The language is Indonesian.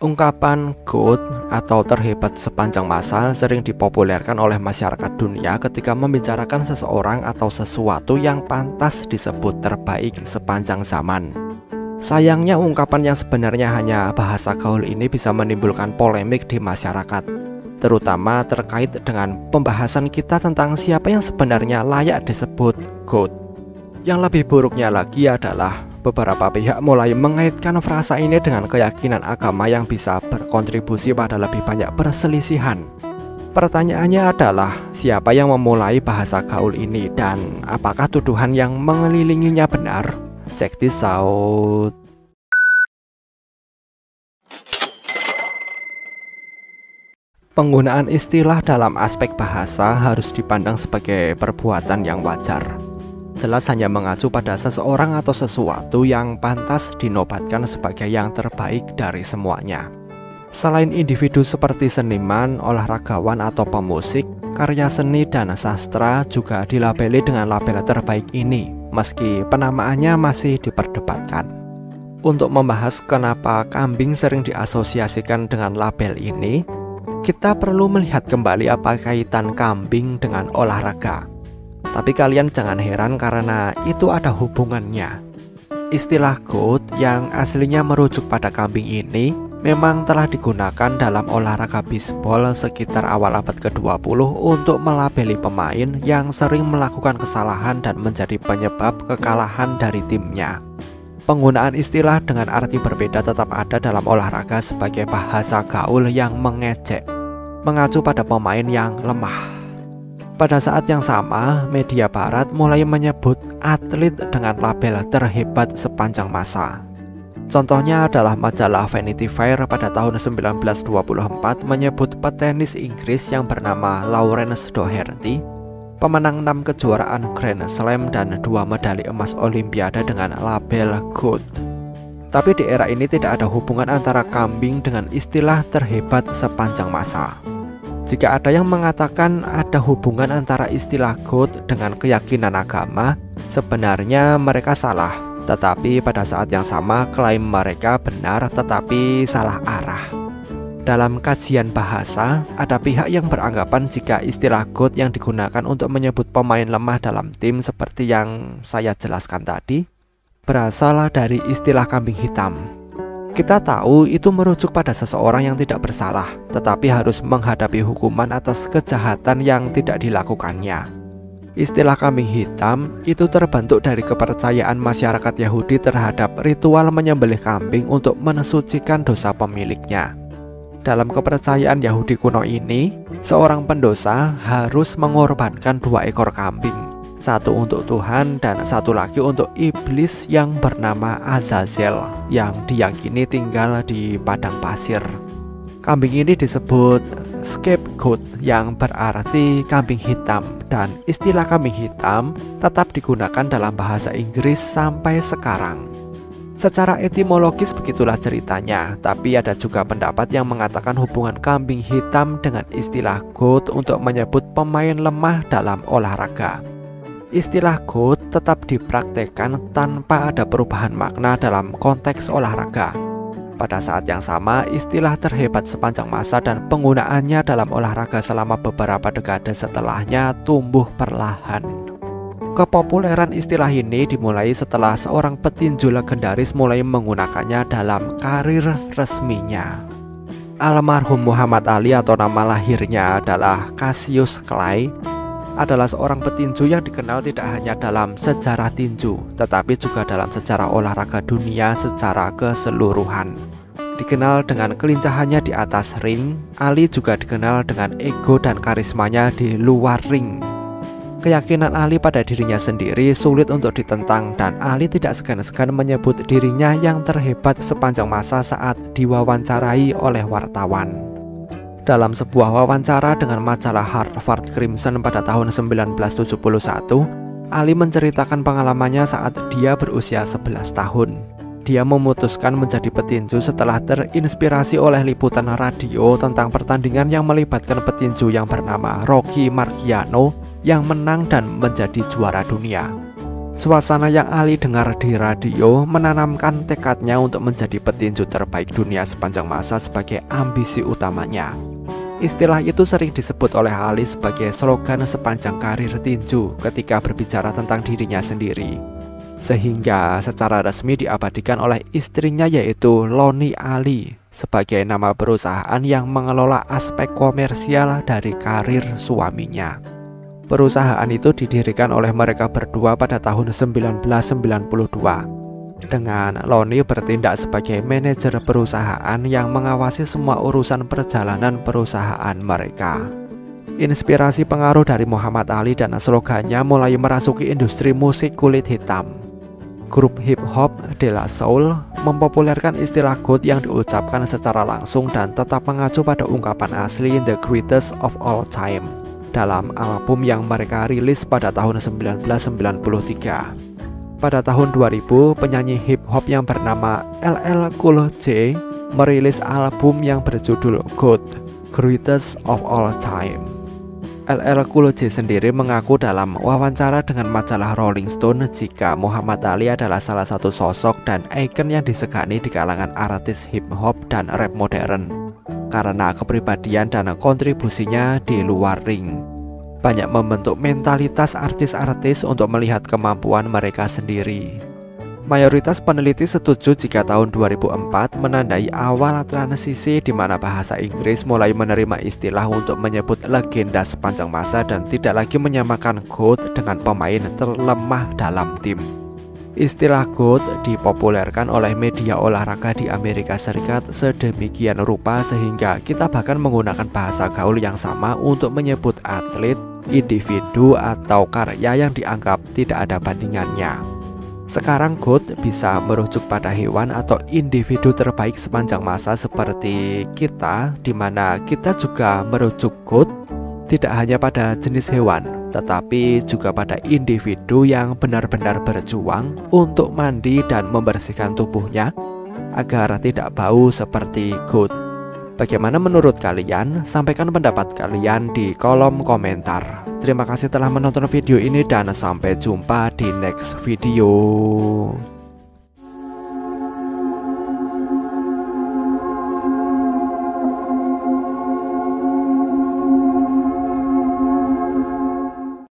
Ungkapan GOAT atau terhebat sepanjang masa sering dipopulerkan oleh masyarakat dunia ketika membicarakan seseorang atau sesuatu yang pantas disebut terbaik sepanjang zaman. Sayangnya ungkapan yang sebenarnya hanya bahasa gaul ini bisa menimbulkan polemik di masyarakat, terutama terkait dengan pembahasan kita tentang siapa yang sebenarnya layak disebut GOAT. Yang lebih buruknya lagi adalah beberapa pihak mulai mengaitkan frasa ini dengan keyakinan agama yang bisa berkontribusi pada lebih banyak perselisihan. Pertanyaannya adalah, siapa yang memulai bahasa gaul ini dan apakah tuduhan yang mengelilinginya benar? Check this out. Penggunaan istilah dalam aspek bahasa harus dipandang sebagai perbuatan yang wajar. Jelas hanya mengacu pada seseorang atau sesuatu yang pantas dinobatkan sebagai yang terbaik dari semuanya. Selain individu seperti seniman, olahragawan, atau pemusik, karya seni dan sastra juga dilabeli dengan label terbaik ini, meski penamaannya masih diperdebatkan. Untuk membahas kenapa kambing sering diasosiasikan dengan label ini, kita perlu melihat kembali apa kaitan kambing dengan olahraga. Tapi kalian jangan heran karena itu ada hubungannya. Istilah GOAT yang aslinya merujuk pada kambing ini memang telah digunakan dalam olahraga bisbol sekitar awal abad ke-20 untuk melabeli pemain yang sering melakukan kesalahan dan menjadi penyebab kekalahan dari timnya. Penggunaan istilah dengan arti berbeda tetap ada dalam olahraga sebagai bahasa gaul yang mengejek, mengacu pada pemain yang lemah. Pada saat yang sama, media barat mulai menyebut atlet dengan label terhebat sepanjang masa. Contohnya adalah majalah Vanity Fair pada tahun 1924 menyebut petenis Inggris yang bernama Lawrence Doherty, pemenang 6 kejuaraan Grand Slam dan 2 medali emas Olimpiade dengan label GOAT. Tapi di era ini tidak ada hubungan antara kambing dengan istilah terhebat sepanjang masa. Jika ada yang mengatakan ada hubungan antara istilah GOAT dengan keyakinan agama, sebenarnya mereka salah. Tetapi pada saat yang sama klaim mereka benar tetapi salah arah. Dalam kajian bahasa, ada pihak yang beranggapan jika istilah GOAT yang digunakan untuk menyebut pemain lemah dalam tim seperti yang saya jelaskan tadi, berasal dari istilah kambing hitam. Kita tahu itu merujuk pada seseorang yang tidak bersalah, tetapi harus menghadapi hukuman atas kejahatan yang tidak dilakukannya. Istilah kambing hitam itu terbentuk dari kepercayaan masyarakat Yahudi terhadap ritual menyembelih kambing untuk mensucikan dosa pemiliknya. Dalam kepercayaan Yahudi kuno ini, seorang pendosa harus mengorbankan 2 ekor kambing, satu untuk Tuhan dan satu lagi untuk iblis yang bernama Azazel yang diyakini tinggal di padang pasir. Kambing ini disebut scapegoat yang berarti kambing hitam, dan istilah kambing hitam tetap digunakan dalam bahasa Inggris sampai sekarang. Secara etimologis begitulah ceritanya, tapi ada juga pendapat yang mengatakan hubungan kambing hitam dengan istilah GOAT untuk menyebut pemain lemah dalam olahraga. Istilah GOAT tetap dipraktekkan tanpa ada perubahan makna dalam konteks olahraga. Pada saat yang sama, istilah terhebat sepanjang masa dan penggunaannya dalam olahraga selama beberapa dekade setelahnya tumbuh perlahan. Kepopuleran istilah ini dimulai setelah seorang petinju legendaris mulai menggunakannya dalam karir resminya. Almarhum Muhammad Ali atau nama lahirnya adalah Cassius Clay adalah seorang petinju yang dikenal tidak hanya dalam sejarah tinju, tetapi juga dalam sejarah olahraga dunia secara keseluruhan. Dikenal dengan kelincahannya di atas ring, Ali juga dikenal dengan ego dan karismanya di luar ring. Keyakinan Ali pada dirinya sendiri sulit untuk ditentang, dan Ali tidak segan-segan menyebut dirinya yang terhebat sepanjang masa saat diwawancarai oleh wartawan. Dalam sebuah wawancara dengan majalah Harvard Crimson pada tahun 1971, Ali menceritakan pengalamannya saat dia berusia 11 tahun. Dia memutuskan menjadi petinju setelah terinspirasi oleh liputan radio tentang pertandingan yang melibatkan petinju yang bernama Rocky Marciano yang menang dan menjadi juara dunia. Suasana yang Ali dengar di radio menanamkan tekadnya untuk menjadi petinju terbaik dunia sepanjang masa sebagai ambisi utamanya. Istilah itu sering disebut oleh Ali sebagai slogan sepanjang karir tinju ketika berbicara tentang dirinya sendiri, sehingga secara resmi diabadikan oleh istrinya yaitu Lonnie Ali sebagai nama perusahaan yang mengelola aspek komersial dari karir suaminya. Perusahaan itu didirikan oleh mereka berdua pada tahun 1992, dengan Lonnie bertindak sebagai manajer perusahaan yang mengawasi semua urusan perjalanan perusahaan mereka. Inspirasi pengaruh dari Muhammad Ali dan slogannya mulai merasuki industri musik kulit hitam. Grup hip-hop De La Soul mempopulerkan istilah GOAT yang diucapkan secara langsung dan tetap mengacu pada ungkapan asli The Greatest of All Time dalam album yang mereka rilis pada tahun 1993. Pada tahun 2000, penyanyi hip-hop yang bernama LL Cool J merilis album yang berjudul GOAT, Greatest of All Time. LL Cool J sendiri mengaku dalam wawancara dengan majalah Rolling Stone jika Muhammad Ali adalah salah satu sosok dan ikon yang disegani di kalangan artis hip-hop dan rap modern karena kepribadian dan kontribusinya di luar ring. Banyak membentuk mentalitas artis-artis untuk melihat kemampuan mereka sendiri. Mayoritas peneliti setuju jika tahun 2004 menandai awal transisi di mana bahasa Inggris mulai menerima istilah untuk menyebut legenda sepanjang masa dan tidak lagi menyamakan GOAT dengan pemain terlemah dalam tim. Istilah GOAT dipopulerkan oleh media olahraga di Amerika Serikat sedemikian rupa sehingga kita bahkan menggunakan bahasa gaul yang sama untuk menyebut atlet, individu, atau karya yang dianggap tidak ada bandingannya. Sekarang GOAT bisa merujuk pada hewan atau individu terbaik sepanjang masa seperti kita, di mana kita juga merujuk GOAT tidak hanya pada jenis hewan, tetapi juga pada individu yang benar-benar berjuang untuk mandi dan membersihkan tubuhnya agar tidak bau seperti GOAT. Bagaimana menurut kalian? Sampaikan pendapat kalian di kolom komentar. Terima kasih telah menonton video ini dan sampai jumpa di next video.